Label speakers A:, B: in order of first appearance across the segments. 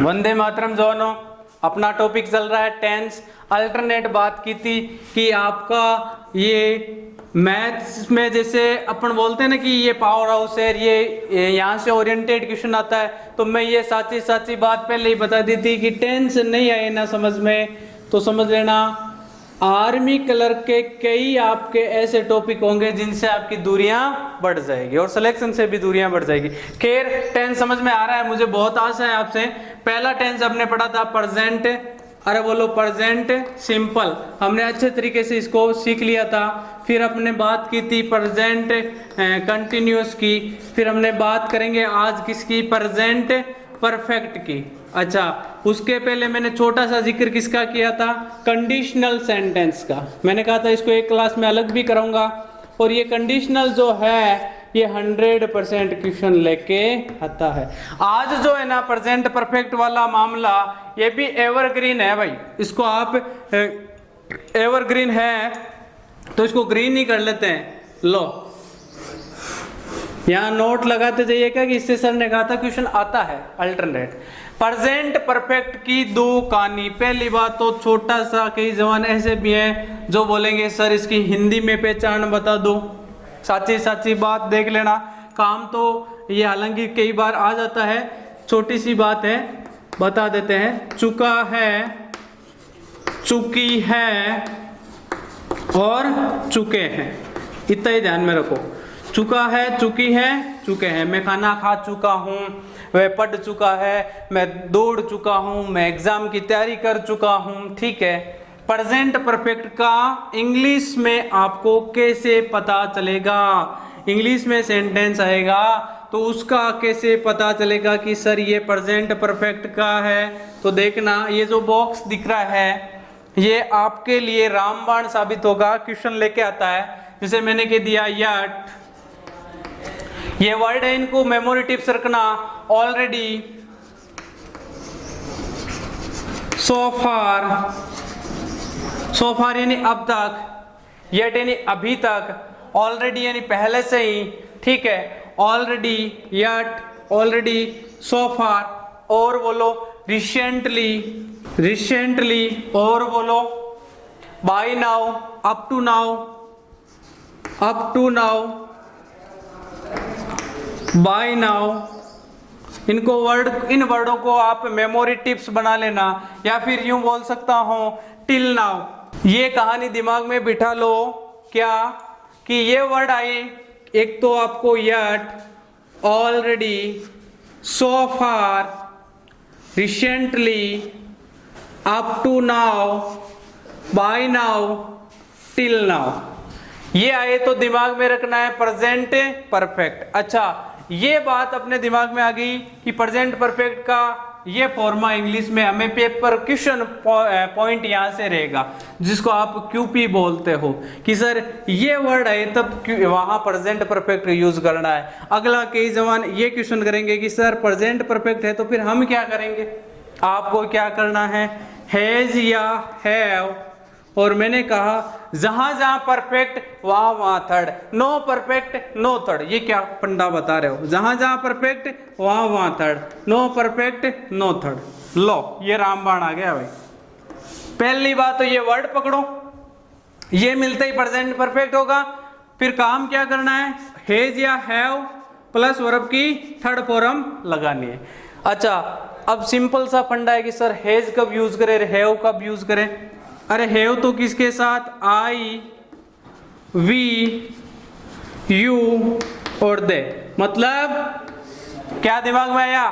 A: वंदे मातरम जोनो। अपना टॉपिक चल रहा है टेंस। अल्टरनेट बात की थी कि आपका ये मैथ्स में जैसे अपन बोलते हैं ना कि ये पावर हाउस है, ये यहाँ से ओरिएंटेड क्वेश्चन आता है, तो मैं ये साची बात पहले ही बता दी थी कि टेंस नहीं आए ना समझ में तो समझ लेना आर्मी कलर के कई आपके ऐसे टॉपिक होंगे जिनसे आपकी दूरियां बढ़ जाएगी और सिलेक्शन से भी दूरियां बढ़ जाएगी। खैर टेंस समझ में आ रहा है, मुझे बहुत आशा है आपसे। पहला टेंस हमने पढ़ा था प्रेजेंट, अरे बोलो प्रेजेंट सिंपल, हमने अच्छे तरीके से इसको सीख लिया था। फिर हमने बात की थी प्रेजेंट कंटिन्यूअस की, फिर हमने बात करेंगे आज किसकी, प्रेजेंट परफेक्ट की। अच्छा, उसके पहले मैंने छोटा सा जिक्र किसका किया था, कंडीशनल सेंटेंस का। मैंने कहा था इसको एक क्लास में अलग भी करूंगा। और ये कंडीशनल जो है ये 100% क्वेश्चन लेके आता है। आज जो है ना प्रेजेंट परफेक्ट वाला मामला, ये भी एवरग्रीन है भाई। इसको आप एवरग्रीन है तो इसको ग्रीन ही कर लेते हैं। लो यहाँ नोट लगाते जाइएगा कि इससे सर ने कहा था क्वेश्चन आता है अल्टरनेट। प्रेजेंट परफेक्ट की दो कहानी। पहली बात तो छोटा सा, कई जवान ऐसे भी हैं जो बोलेंगे सर इसकी हिंदी में पहचान बता दो। साची बात देख लेना, काम तो ये हालांकि कई बार आ जाता है, छोटी सी बात है बता देते हैं। चुका है, चुकी है और चुके हैं, इतना ही ध्यान में रखो। चुका है, चुकी है, चुके हैं। मैं खाना खा चुका हूँ, वह पढ़ चुका है, मैं दौड़ चुका हूँ, मैं एग्जाम की तैयारी कर चुका हूँ। ठीक है, प्रेजेंट परफेक्ट का इंग्लिश में आपको कैसे पता चलेगा? इंग्लिश में सेंटेंस आएगा तो उसका कैसे पता चलेगा कि सर ये प्रेजेंट परफेक्ट का है? तो देखना ये जो बॉक्स दिख रहा है ये आपके लिए रामबाण साबित होगा। क्वेश्चन लेके आता है, जैसे मैंने कह दिया यट, ये वर्ड है, इनको मेमोरी टिप्स रखना। ऑलरेडी, सो फार यानी अब तक, येट यानी अभी तक, ऑलरेडी यानी पहले से ही। ठीक है, already, yet, already, so far, और बोलो रिसेंटली, और बोलो by now, up to now, by now. इन वर्डों को आप मेमोरी टिप्स बना लेना, या फिर यूं बोल सकता हूं टिल नाउ। ये कहानी दिमाग में बिठा लो क्या कि ये वर्ड आए, एक तो आपको yet, already, so far, recently, up to now, by now, till now. ये आए तो दिमाग में रखना है प्रेजेंट परफेक्ट। अच्छा, ये बात अपने दिमाग में आ गई कि प्रेजेंट परफेक्ट का ये फॉर्मा इंग्लिश में हमें पेपर क्वेश्चन पॉइंट यहां से रहेगा, जिसको आप क्यूपी बोलते हो कि सर ये वर्ड है तब वहां प्रेजेंट परफेक्ट यूज करना है। अगला कई जवान ये क्वेश्चन करेंगे कि सर प्रेजेंट परफेक्ट है तो फिर हम क्या करेंगे? आपको क्या करना है, हैज या हैव। और मैंने कहा जहां जहां परफेक्ट वहां वहां third, no perfect no third. ये क्या पंडा बता रहे हो? जहां जहां परफेक्ट वहां वहां third, no perfect no third. लो ये रामबाण आ गया भाई। पहली बात तो ये वर्ड पकड़ो, ये मिलते ही प्रेजेंट परफेक्ट होगा। फिर काम क्या करना है, हैज या हैव प्लस वर्ब की थर्ड फॉर्म लगानी है। अच्छा, अब सिंपल सा फंडा है कि सर हैज कब यूज करें, हैव कब यूज करें? अरे हैव तो किसके साथ, आई, वी, यू और दे। मतलब क्या दिमाग में आया,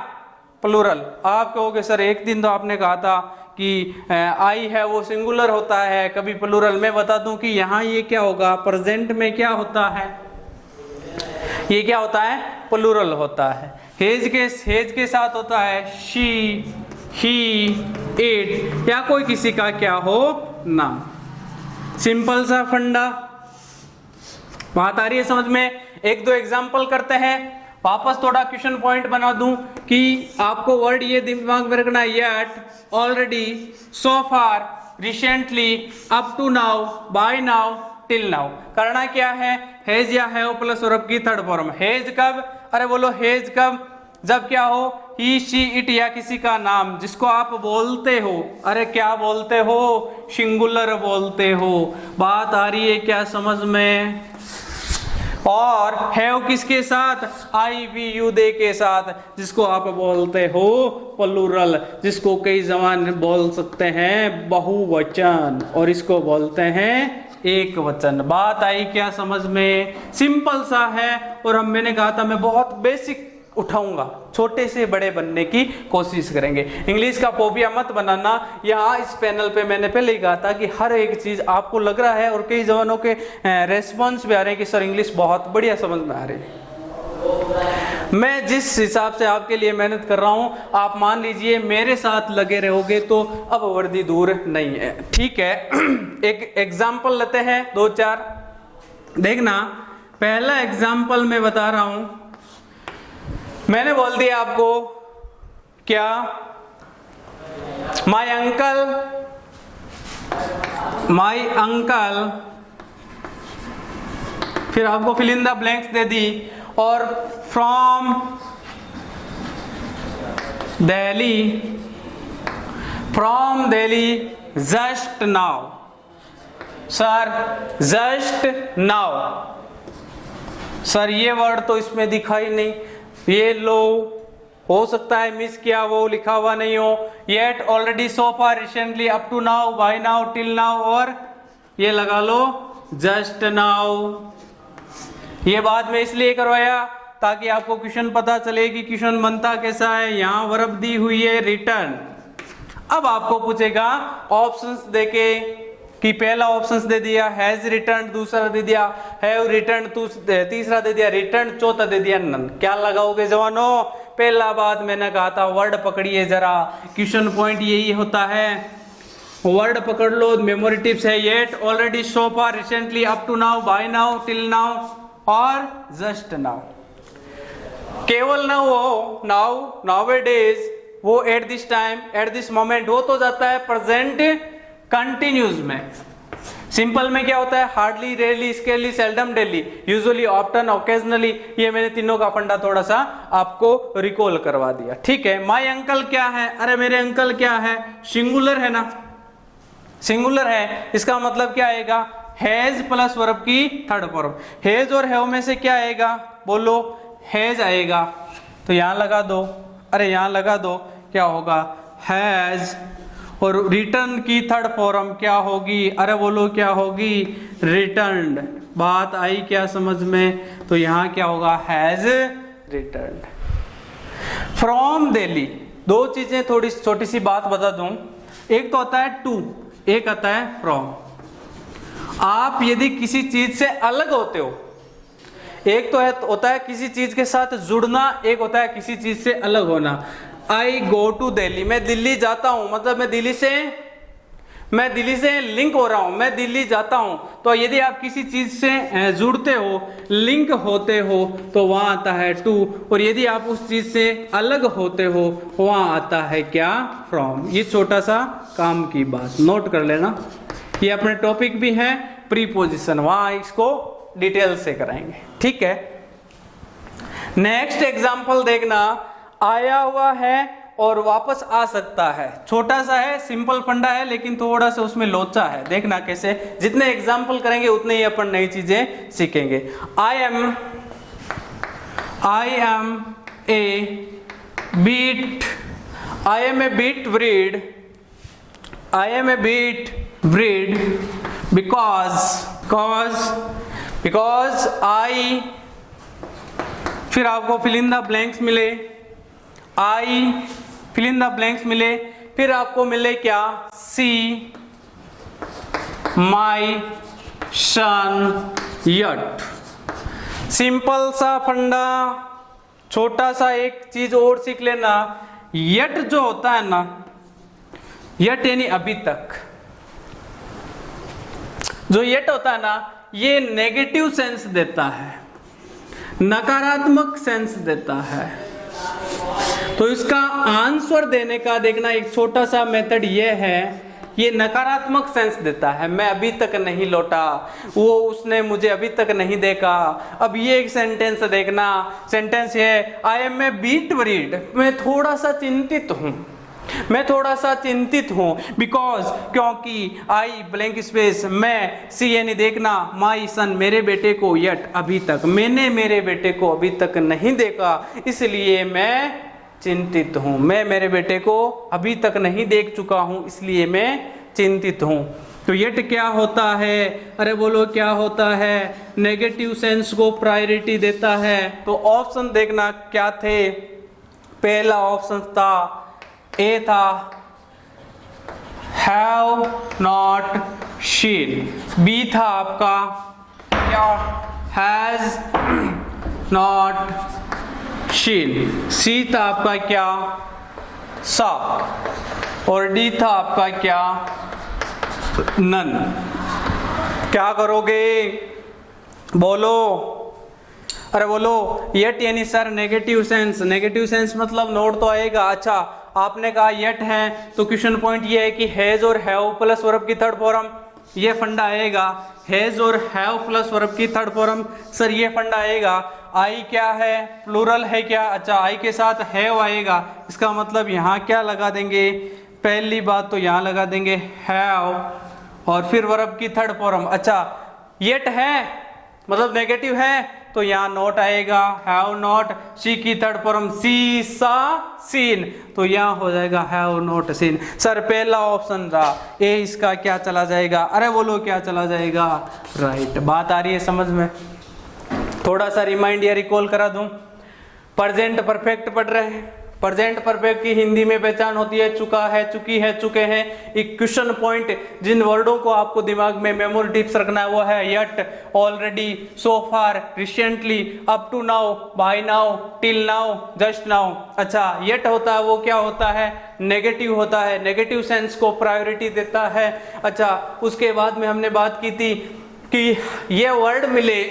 A: प्लूरल। आप कहोगे सर एक दिन तो आपने कहा था कि आई है वो सिंगुलर होता है, कभी प्लूरल। मैं बता दूं कि यहाँ ये क्या होगा, प्रेजेंट में क्या होता है, ये क्या होता है, प्लूरल होता है। हेज के साथ होता है शी, ही, इट, या कोई किसी का क्या हो नाम। सिंपल सा फंडा, बात आ रही है समझ में? एक दो एग्जांपल करते हैं, वापस थोड़ा क्वेश्चन पॉइंट बना दूं कि आपको वर्ड ये दिमाग में रखना है, yet, already, so far, recently, up to now, by now, till now. करना क्या है, हैज या हैव प्लस वर्ब की थर्ड फॉर्म। हैज कब, अरे बोलो हैज कब, जब क्या हो, ही शी इट या किसी का नाम जिसको आप बोलते हो, अरे क्या बोलते हो, सिंगुलर बोलते हो। बात आ रही है क्या समझ में? और हैव किसके साथ? आई वी यू दे के साथ, जिसको आप बोलते हो प्लूरल, जिसको कई जबान बोल सकते हैं बहुवचन, और इसको बोलते हैं एक वचन। बात आई क्या समझ में? सिंपल सा है। और मैंने कहा था मैं बहुत बेसिक उठाऊंगा, छोटे से बड़े बनने की कोशिश करेंगे। इंग्लिश का फोबिया मत बनाना। यहाँ इस पैनल पे मैंने पहले ही कहा था कि हर एक चीज आपको लग रहा है, और कई जवानों के रेस्पॉन्स भी आ रहे हैं कि सर इंग्लिश बहुत बढ़िया समझ में आ रही है। मैं जिस हिसाब से आपके लिए मेहनत कर रहा हूं, आप मान लीजिए मेरे साथ लगे रहोगे तो अब वर्दी दूर नहीं है, ठीक है। एक एग्जाम्पल लेते हैं, 2-4 देखना। पहला एग्जाम्पल मैं बता रहा हूं, मैंने बोल दिया आपको क्या, माई अंकल, फिर आपको फिल इन द ब्लैंक्स दे दी, और from Delhi just now, sir just now, sir ये वर्ड तो इसमें दिखाई नहीं, ये लो, हो सकता है मिस किया, वो लिखा हुआ नहीं हो। Yet, already, so far, recently, up to now, by now, till now, और ये लगा लो जस्ट नाउ। ये बाद में इसलिए करवाया ताकि आपको क्वेश्चन पता चले कि क्वेश्चन बनता कैसा है। यहां वर्ब दी हुई है रिटर्न। अब आपको पूछेगा ऑप्शंस देके कि पहला ऑप्शंस दे दिया हैज रिटर्न, दूसरा दे दिया हैव रिटर्न, तीसरा दे दिया रिटर्न, चौथा दे दिया नन। क्या लगाओगे जवानों? पहला बात मैंने कहा था, वर्ड पकड़िए जरा, क्वेश्चन पॉइंट यही होता है, वर्ड पकड़ लो। मेमोरी टिप्स है yet, already, so far, recently, up to now, by now, till now, और जस्ट नाउ। केवल ना वो नाउ-ए-डेज, वो at this time, at this moment, वो तो जाता है प्रेजेंट कंटिन्यूज में। सिंपल में क्या होता है? Hardly, rarely, scarcely, seldom, daily, usually, often, occasionally. ये मैंने तीनों का फंडा थोड़ा सा आपको रिकॉल करवा दिया, ठीक है। माय अंकल क्या है? अरे मेरे अंकल क्या है? सिंगुलर है ना, सिंगुलर है, इसका मतलब क्या आएगा? हैज प्लस वर्ब की थर्ड फॉर्म। हैज और हैव में से क्या आएगा? बोलो, हैज आएगा, तो यहां लगा दो, अरे यहां लगा दो, क्या होगा? हैज, और रिटर्न की थर्ड फॉर्म क्या होगी? अरे बोलो क्या होगी? रिटर्न्ड। बात आई क्या समझ में? तो यहां क्या होगा? Has returned. फ्रॉम दिल्ली, दो चीजें, थोड़ी छोटी सी बात बता दूं। एक तो होता है टू, एक आता है फ्रॉम। आप यदि किसी चीज से अलग होते हो, एक तो होता है किसी चीज के साथ जुड़ना, एक होता है किसी चीज से अलग होना। आई गो टू दिल्ली, मैं दिल्ली जाता हूं, मतलब मैं दिल्ली से लिंक हो रहा हूं, मैं दिल्ली जाता हूं। तो यदि आप किसी चीज से जुड़ते हो, लिंक होते हो, तो वहां आता है टू, और यदि आप उस चीज से अलग होते हो, वहां आता है क्या? फ्रॉम। ये छोटा सा काम की बात नोट कर लेना। ये अपने टॉपिक भी है प्रीपोजिशन, वहां इसको डिटेल से कराएंगे, ठीक है। नेक्स्ट एग्जांपल देखना, आया हुआ है और वापस आ सकता है। छोटा सा है, सिंपल फंडा है, लेकिन थोड़ा सा उसमें लोचा है। देखना कैसे, जितने एग्जांपल करेंगे उतने ही अपन नई चीजें सीखेंगे। I am a bit worried because I, फिर आपको fill in the blanks मिले, I fill in the blanks मिले, फिर आपको मिले क्या? See my son yet। Simple सा फंडा, छोटा सा एक चीज और सीख लेना। yet जो होता है ना, yet यानी अभी तक, जो yet होता है ना, ये नेगेटिव सेंस देता है, नकारात्मक सेंस देता है। तो इसका आंसर देने का देखना एक छोटा सा मेथड ये है ये नकारात्मक सेंस देता है, मैं अभी तक नहीं लौटा, वो उसने मुझे अभी तक नहीं देखा। अब ये एक सेंटेंस देखना, सेंटेंस है I am a bit worried, मैं थोड़ा सा चिंतित हूं, मैं थोड़ा सा चिंतित हूं, बिकॉज क्योंकि आई ब्लैंक स्पेस मैं सी यानी देखना माई सन मेरे बेटे को यट अभी तक, मैंने मेरे बेटे को अभी तक नहीं देखा इसलिए मैं चिंतित हूं, मैं मेरे बेटे को अभी तक नहीं देख चुका हूं इसलिए मैं चिंतित हूं। तो यट क्या होता है, अरे बोलो क्या होता है, नेगेटिव सेंस को प्रायोरिटी देता है। तो ऑप्शन देखना क्या थे, पहला ऑप्शन था ए था हैव नॉट शीन, बी था आपका क्या हैज नॉट शीन, सी था आपका क्या सा, और डी था आपका क्या नन। क्या करोगे बोलो, अरे बोलो येट यानी sir negative sense, negative sense मतलब नोट तो आएगा। अच्छा आपने कहा येट है तो क्वेश्चन पॉइंट ये है कि हैज और हैव प्लस वर्ब की थर्ड फॉर्म, ये फंडा आएगा, हैज और हैव प्लस वर्ब की थर्ड फॉर्म, सर ये फंडा आएगा। आई क्या है, प्लूरल है क्या, अच्छा आई के साथ हैव आएगा, इसका मतलब यहाँ क्या लगा देंगे, पहली बात तो यहाँ लगा देंगे हैव और फिर वर्ब की थर्ड फॉर्म। अच्छा येट है मतलब नेगेटिव है तो यहाँ नॉट आएगा, हैव नॉट, सी की थर्ड फॉर्म सी सा सीन, तो यहाँ हो जाएगा हैव नॉट सीन। सर पहला ऑप्शन था ए, इसका क्या चला जाएगा, अरे बोलो क्या चला जाएगा, राइट। बात आ रही है समझ में, थोड़ा सा रिमाइंड या रिकॉल करा दूं, प्रेजेंट परफेक्ट पढ़ रहे हैं, प्रेजेंट परफेक्ट की हिंदी में पहचान होती है चुका है, चुकी है, चुके हैं। एक क्वेश्चन पॉइंट जिन वर्डों को आपको दिमाग में मेमोरी टिप्स रखना है वो है yet, already, so far, recently, up to now, by now, till now, just now. अच्छा यट होता है वो क्या होता है, नेगेटिव होता है, नेगेटिव सेंस को प्रायोरिटी देता है। अच्छा उसके बाद में हमने बात की थी कि ये वर्ड मिले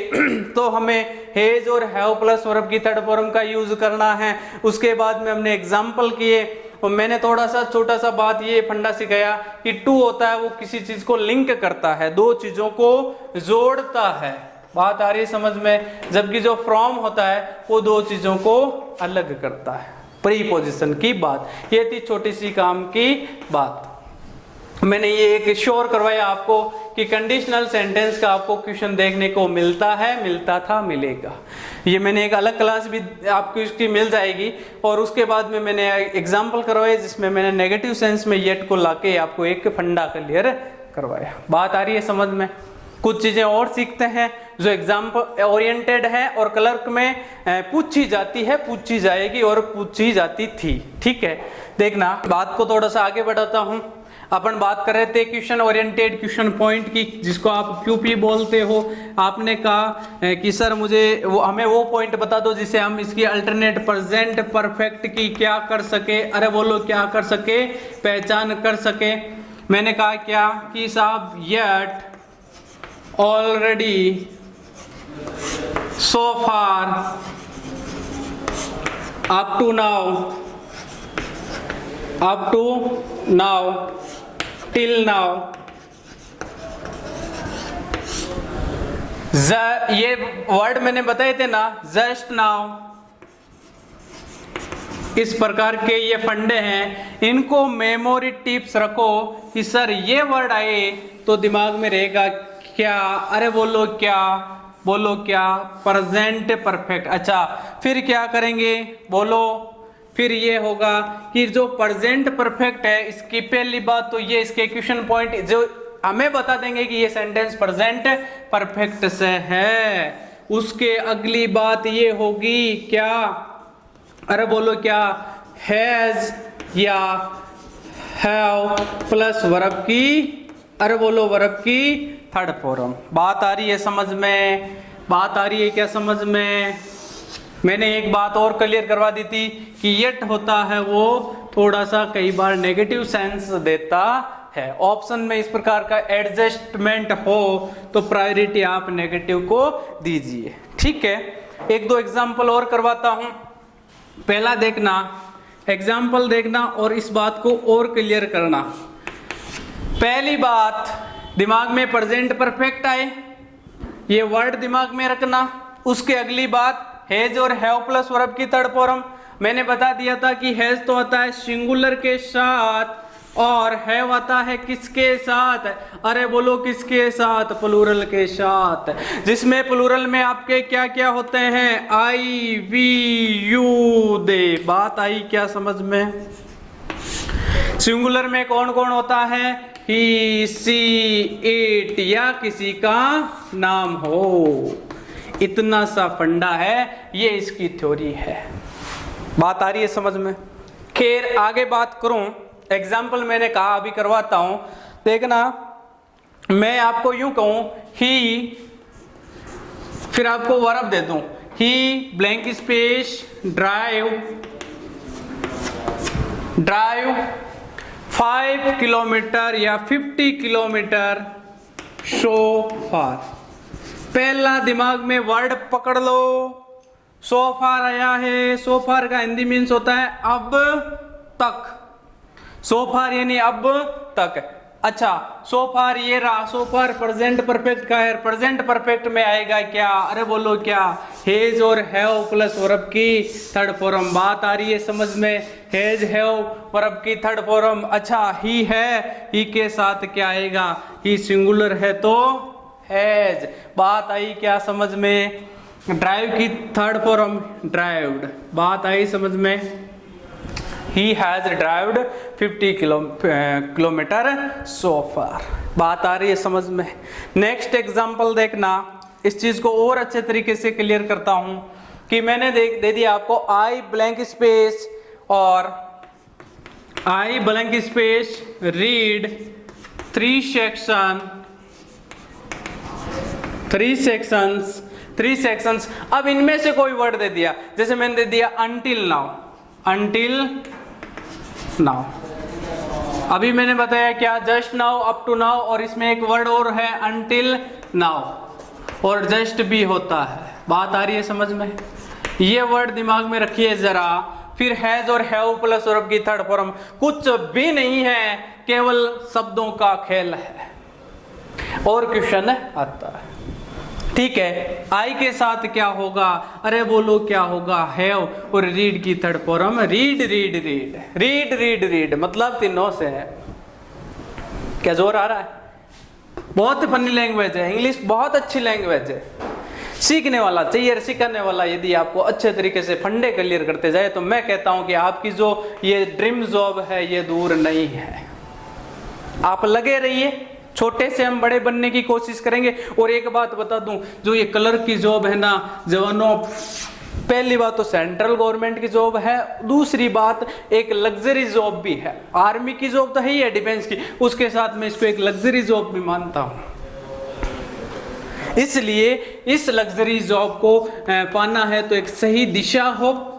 A: तो हमें हैज और हैव प्लस वर्ब की थर्ड फॉर्म का यूज करना है। उसके बाद में हमने एग्जाम्पल किए और मैंने थोड़ा सा छोटा सा बात ये फंडा सिखाया कि टू होता है वो किसी चीज को लिंक करता है, दो चीजों को जोड़ता है। बात आ रही है समझ में, जबकि जो फ्रॉम होता है वो दो चीजों को अलग करता है, प्रीपोजिशन की बात। ये थी छोटी सी काम की बात। मैंने ये एक श्योर करवाया आपको कि कंडीशनल सेंटेंस का आपको क्वेश्चन देखने को मिलता है, मिलता था, मिलेगा। ये मैंने एक अलग क्लास भी आपको इसकी मिल जाएगी। और उसके बाद में मैंने एग्जाम्पल करवाए जिसमें मैंने नेगेटिव सेंस में येट को लाके आपको एक फंडा क्लियर करवाया। बात आ रही है समझ में। कुछ चीजें और सीखते हैं जो एग्जाम्पल ओरिएंटेड है और क्लर्क में पूछी जाती है, पूछी जाएगी और पूछी जाती थी। ठीक है, देखना बात को थोड़ा सा आगे बढ़ाता हूं। अपन बात कर रहे थे क्वेश्चन ओरिएंटेड क्वेश्चन पॉइंट की, जिसको आप क्यूपी बोलते हो। आपने कहा कि सर मुझे हमें वो पॉइंट बता दो जिसे हम इसकी अल्टरनेट प्रेजेंट परफेक्ट की क्या कर सके, अरे बोलो क्या कर सके, पहचान कर सके। मैंने कहा क्या कि साहब yet, already, so far, up to now, up to now, till now. ये वर्ड मैंने बताए थे ना, जस्ट नाउ, इस प्रकार के ये फंडे हैं। इनको मेमोरी टिप्स रखो कि सर ये वर्ड आए तो दिमाग में रहेगा क्या, अरे बोलो क्या, बोलो क्या, प्रेजेंट परफेक्ट। अच्छा फिर क्या करेंगे बोलो, फिर ये होगा कि जो प्रेजेंट परफेक्ट है इसकी पहली बात तो ये इसके क्वेश्चन पॉइंट जो हमें बता देंगे कि ये सेंटेंस प्रेजेंट परफेक्ट से है। उसके अगली बात ये होगी क्या, अरे बोलो क्या, हैज या हैव प्लस वर्ब की, अरे बोलो वर्ब की थर्ड फॉर्म। बात आ रही है समझ में, बात आ रही है क्या समझ में। मैंने एक बात और क्लियर करवा दी थी कि येट होता है वो थोड़ा सा कई बार नेगेटिव सेंस देता है। ऑप्शन में इस प्रकार का एडजस्टमेंट हो तो प्रायोरिटी आप नेगेटिव को दीजिए। ठीक है, एक दो एग्जांपल और करवाता हूं। पहला देखना, एग्जांपल देखना और इस बात को और क्लियर करना। पहली बात, दिमाग में प्रेजेंट परफेक्ट आए, ये वर्ड दिमाग में रखना। उसके अगली बात, हैज और हैव प्लस वर्ब की थर्ड फॉर्म। मैंने बता दिया था कि हैज तो आता है सिंगुलर के साथ और हैव आता है किसके साथ? अरे बोलो किसके साथ? प्लूरल के साथ। जिसमें प्लूरल में आपके क्या क्या होते हैं? आई, वी, यू, दे। बात आई क्या समझ में? सिंगुलर में कौन कौन होता है? ही, सी, इट या किसी का नाम हो। इतना सा फंडा है, ये इसकी थ्योरी है। बात आ रही है समझ में? खैर आगे बात करूं, एग्जाम्पल मैंने कहा अभी करवाता हूं, देखना। मैं आपको यूं कहूं ही, फिर आपको वर्ब दे दूं, ही ब्लैंक स्पेस ड्राइव 5 किलोमीटर या 50 किलोमीटर सो फार। पहला दिमाग में वर्ड पकड़ लो, सो फार आया है। सो फार का हिंदी मीन्स होता है अब तक। सो फार यानी अब तक। अच्छा, सो फार ये रहा। सो फार प्रेजेंट परफेक्ट का है, प्रेजेंट परफेक्ट में आएगा क्या? अरे बोलो क्या? हैज और हैव प्लस वर्ब की थर्ड फॉर्म। बात आ रही है समझ में? हैज हैव वर्ब की थर्ड फॉर्म। अच्छा, ही है, ही के साथ क्या आएगा? ही सिंगुलर है तो हैज। बात आई क्या समझ में? ड्राइव की थर्ड फॉर्म ड्राइव्ड। बात आई समझ में? He has driven 50 kilometre so far। बात आ रही है समझ में? नेक्स्ट एग्जाम्पल देखना, इस चीज को और अच्छे तरीके से क्लियर करता हूं कि मैंने दे दिया आपको आई ब्लैंक स्पेस और आई ब्लैंक स्पेस रीड 3 सेक्शंस। अब इनमें से कोई वर्ड दे दिया, जैसे मैंने दे दिया until now। अभी मैंने बताया क्या? Just now, up to now, और इसमें एक वर्ड और है until now, और जस्ट भी होता है। बात आ रही है समझ में? ये वर्ड दिमाग में रखिए जरा। फिर हैज और हैव प्लस वर्ब की थर्ड फॉर्म। कुछ भी नहीं है, केवल शब्दों का खेल है और क्वेश्चन आता है। ठीक है, आई के साथ क्या होगा? अरे बोलो क्या होगा? हैव और रीड की थर्ड फॉर्म रीड मतलब तीनों से है। क्या जोर आ रहा है? बहुत फनी लैंग्वेज है, इंग्लिश बहुत अच्छी लैंग्वेज है। सीखने वाला चाहिए, सिखाने वाला यदि आपको अच्छे तरीके से फंडे क्लियर करते जाए तो मैं कहता हूं कि आपकी जो ये ड्रीम जॉब है ये दूर नहीं है। आप लगे रहिए, छोटे से हम बड़े बनने की कोशिश करेंगे। और एक बात बता दूं, जो ये कलर की जॉब है ना जवानों, पहली बात तो सेंट्रल गवर्नमेंट की जॉब है, दूसरी बात एक लग्जरी जॉब भी है। आर्मी की जॉब तो है ही है डिफेंस की, उसके साथ मैं इसको एक लग्जरी जॉब भी मानता हूं। इसलिए इस लग्जरी जॉब को पाना है तो एक सही दिशा हो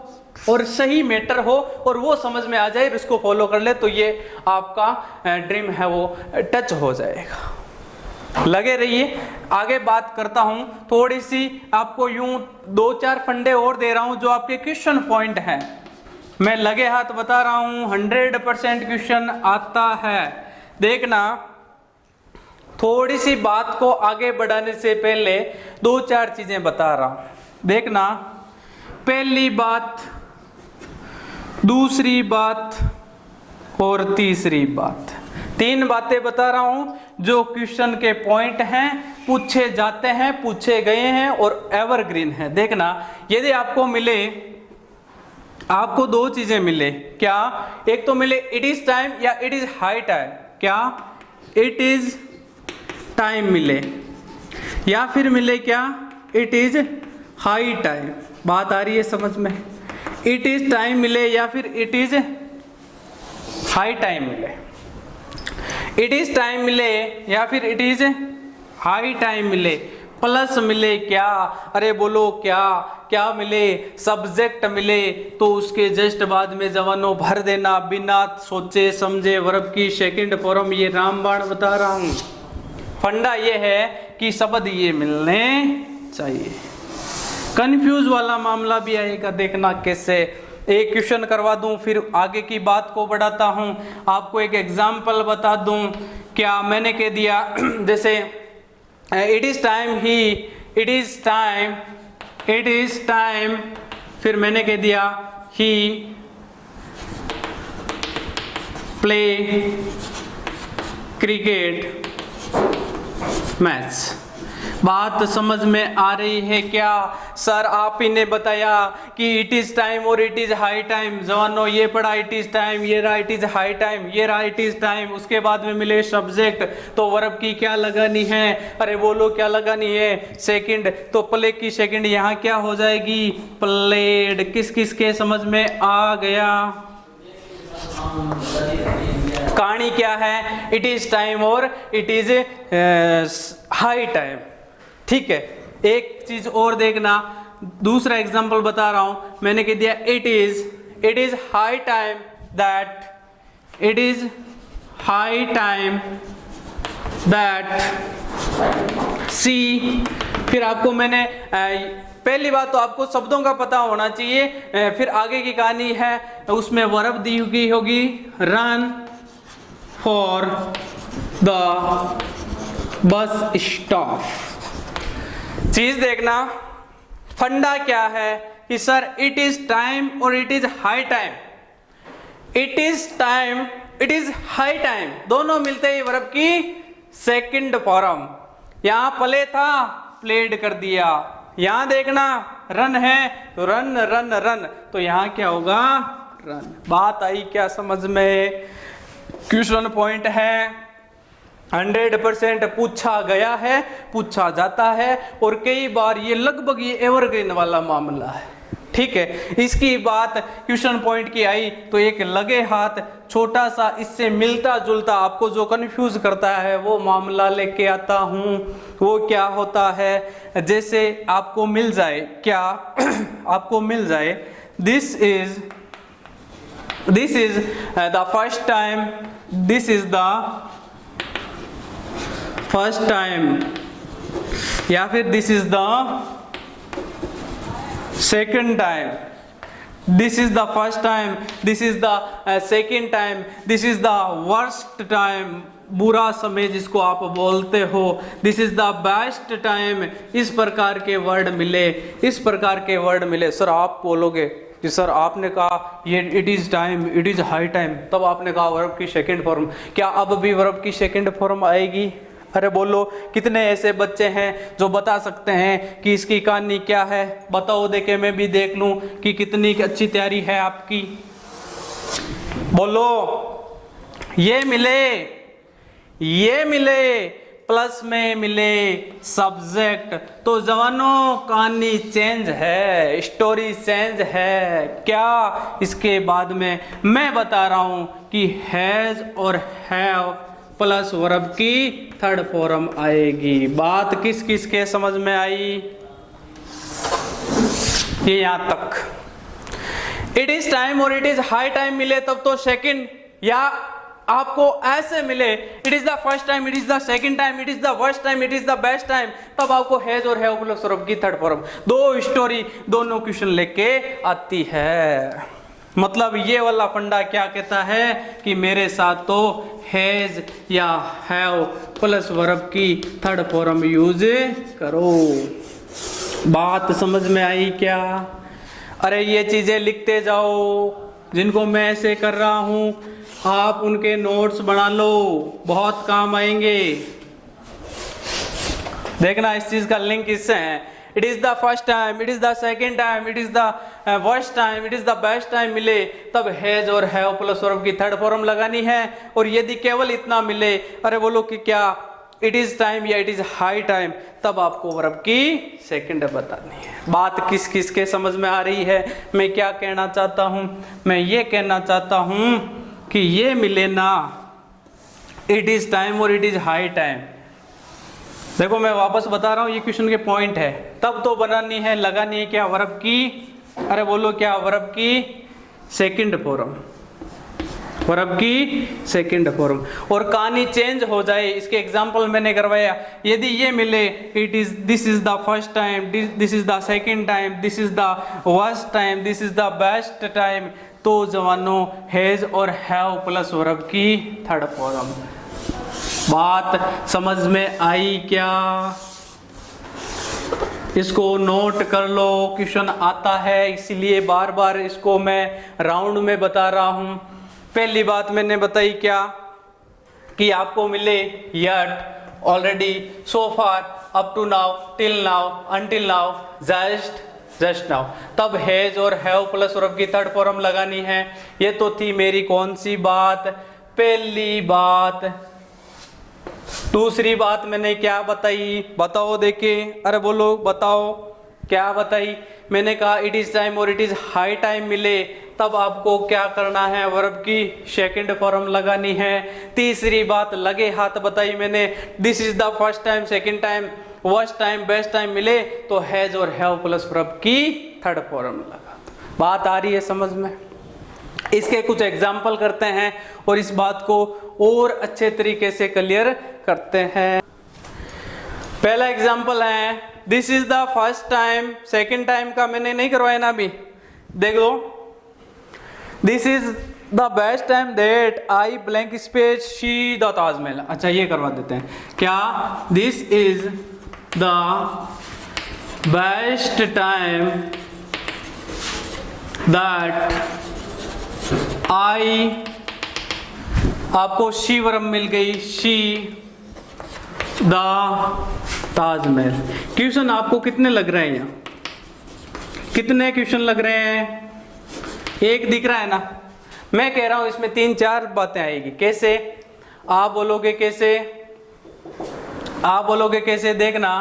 A: और सही मैटर हो और वो समझ में आ जाए, इसको फॉलो कर ले तो ये आपका ड्रीम है वो टच हो जाएगा। लगे रहिए, आगे बात करता हूं। थोड़ी सी आपको यूं 2-4 फंडे और दे रहा हूं जो आपके क्वेश्चन पॉइंट हैं। मैं लगे हाथ बता रहा हूं, 100% क्वेश्चन आता है। देखना, थोड़ी सी बात को आगे बढ़ाने से पहले 2-4 चीजें बता रहा हूं। देखना, पहली बात, दूसरी बात और तीसरी बात, 3 बातें बता रहा हूं जो क्वेश्चन के पॉइंट हैं, पूछे जाते हैं, पूछे गए हैं और एवरग्रीन है। देखना, यदि आपको मिले, आपको 2 चीजें मिले, क्या? एक तो मिले इट इज टाइम या इट इज हाई टाइम। क्या? इट इज टाइम मिले, या फिर मिले क्या? It is high time. बात आ रही है समझ में? इट इज टाइम मिले या फिर इट इज हाई टाइम मिले। इट इज टाइम मिले या फिर इट इज हाई टाइम मिले, प्लस मिले क्या? अरे बोलो क्या? क्या मिले? सब्जेक्ट मिले तो उसके जस्ट बाद में जवानों भर देना बिना सोचे समझे वर्ब की सेकंड फॉर्म। ये रामबाण बता रहा हूं। फंडा ये है कि शब्द ये मिलने चाहिए। कंफ्यूज वाला मामला भी आएगा, देखना कैसे। एक क्वेश्चन करवा दूं, फिर आगे की बात को बढ़ाता हूं। आपको एक एग्जाम्पल बता दूं। क्या मैंने कह दिया जैसे it is time he, it is time, it is time, फिर मैंने कह दिया ही प्ले क्रिकेट मैच। बात समझ में आ रही है क्या? सर आप ही ने बताया कि इट इज टाइम और इट इज हाई टाइम। जवानों ये पढ़ा इट इज टाइम, ये रहा इट इज हाई टाइम, ये रहा इट इज टाइम, उसके बाद में मिले सब्जेक्ट, तो वर्ब की क्या लगानी है? अरे बोलो क्या लगानी है? सेकंड। तो प्ले की सेकंड यहाँ क्या हो जाएगी? प्लेड। किस किस के समझ में आ गया? कहानी क्या है? इट इज टाइम और इट इज हाई टाइम। ठीक है, एक चीज और देखना, दूसरा एग्जांपल बता रहा हूं। मैंने कह दिया it is high time that, it is high time that see. फिर आपको मैंने पहली बात तो आपको शब्दों का पता होना चाहिए, फिर आगे की कहानी है उसमें वर्ब दी गई होगी run for the bus stop. चीज देखना, फंडा क्या है कि सर इट इज टाइम और it is high time, it is time, it is high time, दोनों मिलते ही वर्ब की सेकंड फॉर्म। यहां प्ले था, प्लेड कर दिया। यहां देखना रन है तो रन रन रन, तो यहां क्या होगा? रन। बात आई क्या समझ में? क्वेश्चन पॉइंट है, 100% पूछा गया है, पूछा जाता है, और कई बार ये लगभग ये एवरग्रीन वाला मामला है। ठीक है, इसकी बात क्वेश्चन पॉइंट की आई तो एक लगे हाथ छोटा सा इससे मिलता जुलता आपको जो कंफ्यूज करता है वो मामला लेके आता हूं। वो क्या होता है? जैसे आपको मिल जाए क्या? आपको मिल जाए this is the first time, this is the first time, या फिर this is the second time, this is the first time, this is the second time, this is the worst time, बुरा समय जिसको आप बोलते हो, this is the best time. इस प्रकार के वर्ड मिले, इस प्रकार के वर्ड मिले। सर आप बोलोगे कि सर आपने कहा ये it is time, it is high time, तब आपने कहा वर्ब की सेकेंड फॉर्म, क्या अब भी वर्ब की सेकेंड फॉर्म आएगी? अरे बोलो, कितने ऐसे बच्चे हैं जो बता सकते हैं कि इसकी कहानी क्या है? बताओ, देखे मैं भी देख लूं कि कितनी अच्छी तैयारी है आपकी। बोलो, ये मिले प्लस में मिले सब्जेक्ट, तो जवानों कहानी चेंज है, स्टोरी चेंज है। क्या इसके बाद में मैं बता रहा हूं कि हैज और हैव प्लस वर्ब की थर्ड फॉर्म आएगी। बात किस किस के समझ में आई? ये यहां तक। इट इज टाइम और इट इज हाई टाइम मिले तब तो सेकंड, या आपको ऐसे मिले it is the first time, it is the second time, it is the worst time, it is the best time, तब आपको हैज और हैव प्लस वर्ब की थर्ड फॉर्म। दो स्टोरी, दोनों क्वेश्चन लेके आती है। मतलब ये वाला फंडा क्या कहता है कि मेरे साथ तो हैज या हैव प्लस वर्ब की थर्ड फॉर्म यूज करो। बात समझ में आई क्या? अरे ये चीजें लिखते जाओ, जिनको मैं ऐसे कर रहा हूं आप उनके नोट्स बना लो, बहुत काम आएंगे। देखना इस चीज का लिंक इससे है। It is the first time, it is the second time, it is the worst time, it is the best time मिले तब हैज और हैव प्लस वर्ब की थर्ड फॉर्म लगानी है। और यदि केवल इतना मिले, अरे बोलो कि क्या इट इज टाइम या इट इज हाई टाइम, तब आपको वर्ब की सेकंड बतानी है। बात किस किस के समझ में आ रही है? मैं क्या कहना चाहता हूं? मैं ये कहना चाहता हूं कि ये मिले ना इट इज टाइम और इट इज हाई टाइम। देखो मैं वापस बता रहा हूं, ये क्वेश्चन के पॉइंट है। तब तो बनानी है, लगानी है क्या? वर्ब की, अरे बोलो क्या? वर्ब की सेकंड फॉर्म। वर्ब की सेकंड फॉर्म। और कहानी चेंज हो जाए, इसके एग्जांपल मैंने करवाया। यदि ये मिले it is, this is the first time, this is the second time, this is the worst time, this is the best time, तो जवानों हैज और हैव प्लस वर्ब की थर्ड फॉर्म। बात समझ में आई क्या? इसको नोट कर लो, क्वेश्चन आता है, इसीलिए बार बार इसको मैं राउंड में बता रहा हूं। पहली बात मैंने बताई क्या, कि आपको मिले yet, already, so far, up to now, till now, until now, just now, तब हैज और हैव प्लस वर्ब की थर्ड फॉर्म लगानी है। ये तो थी मेरी कौन सी बात, पहली बात। दूसरी बात मैंने क्या बताई, बताओ देखे, अरे बोलो बताओ क्या बताई। मैंने कहा इट इज टाइम और इट इज हाई टाइम मिले, तब आपको क्या करना है, वर्ब की सेकंड फॉर्म लगानी है। तीसरी बात लगे हाथ बताई मैंने, this is the first time, second time, worst time, best time मिले तो हैज और हैव प्लस वर्ब की थर्ड फॉर्म लगा। बात आ रही है समझ में? इसके कुछ एग्जाम्पल करते हैं और इस बात को और अच्छे तरीके से क्लियर करते हैं। पहला एग्जाम्पल है, this is the first time, second time का मैंने नहीं करवाया ना अभी, देख लो। This is the best time that I blank space she the Taj Mahal. अच्छा ये करवा देते हैं क्या, this is the best time that I, आपको शी वर्ब मिल गई, शी द ताजमहल। क्वेश्चन आपको कितने लग रहे हैं यहाँ, कितने क्वेश्चन लग रहे हैं? एक दिख रहा है ना? मैं कह रहा हूं इसमें 3-4 बातें आएगी। कैसे? आप बोलोगे कैसे? आप बोलोगे कैसे? देखना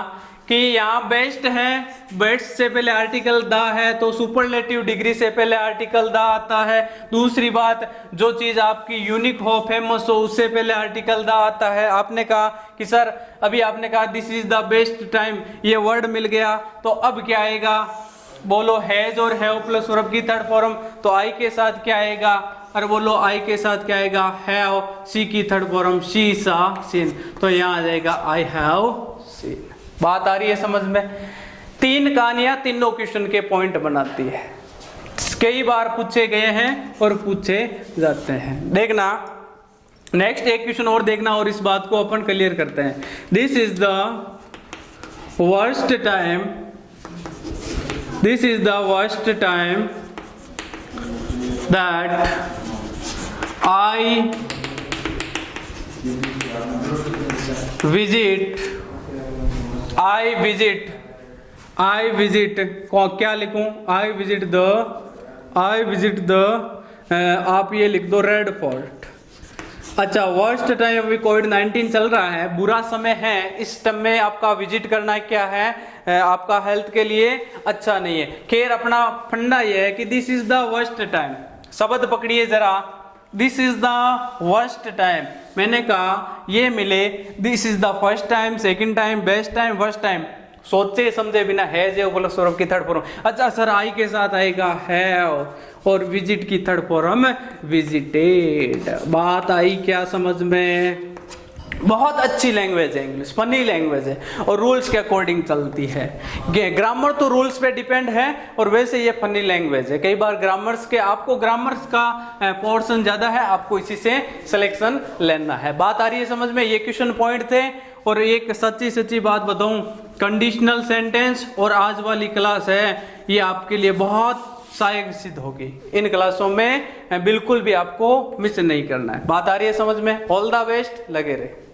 A: कि यहाँ बेस्ट है, बेस्ट से पहले आर्टिकल द है तो सुपरलेटिव डिग्री से पहले आर्टिकल द आता है। दूसरी बात, जो चीज आपकी यूनिक हो, फेमस हो, उससे पहले आर्टिकल द आता है। आपने कहा कि सर अभी आपने कहा this is the best time, ये वर्ड मिल गया, तो अब क्या आएगा? बोलो हैज और हैव प्लस वर्ब की थर्ड फॉर्म, तो आई के साथ क्या आएगा? अरे बोलो आई के साथ क्या आएगा? हैव, सी की थर्ड फॉर्म शी सा सीन, तो यहाँ आ जाएगा आई हैव सीन। बात आ रही है समझ में? 3 कहानियां तीनों क्वेश्चन के पॉइंट बनाती है, कई बार पूछे गए हैं और पूछे जाते हैं। देखना नेक्स्ट एक क्वेश्चन और देखना और इस बात को अपन क्लियर करते हैं। This is the worst time, this is the worst time that I visit, क्या लिखूं? आई विजिट द, आप ये लिख दो रेड फोर्ट। अच्छा वर्स्ट टाइम, अभी कोविड-19 चल रहा है, बुरा समय है, इस टाइम में आपका विजिट करना क्या है, आपका हेल्थ के लिए अच्छा नहीं है। खैर अपना फंडा ये है कि this is the worst time, शब्द पकड़िए जरा, this is the worst time. मैंने कहा ये मिले, this is the first time, second time, best time, worst time, सोचे समझे बिना हैज प्लस वर्ब की थर्ड फॉर्म। अच्छा सर आई के साथ आएगा हैव और विजिट की थर्ड फॉर्म विजिटेड। बात आई क्या समझ में? बहुत अच्छी लैंग्वेज है इंग्लिश, फनी लैंग्वेज है और रूल्स के अकॉर्डिंग चलती है। ग्रामर तो रूल्स पे डिपेंड है और वैसे ये फनी लैंग्वेज है। कई बार ग्रामर्स के, आपको ग्रामर्स का पोर्शन ज्यादा है, आपको इसी से सिलेक्शन लेना है। बात आ रही है समझ में? ये क्वेश्चन पॉइंट थे। और एक सच्ची बात बताऊं, कंडीशनल सेंटेंस और आज वाली क्लास है ये आपके लिए बहुत सहायक सिद्ध होगी। इन क्लासों में बिल्कुल भी आपको मिस नहीं करना है। बात आ रही है समझ में? ऑल द बेस्ट, लगे रहे।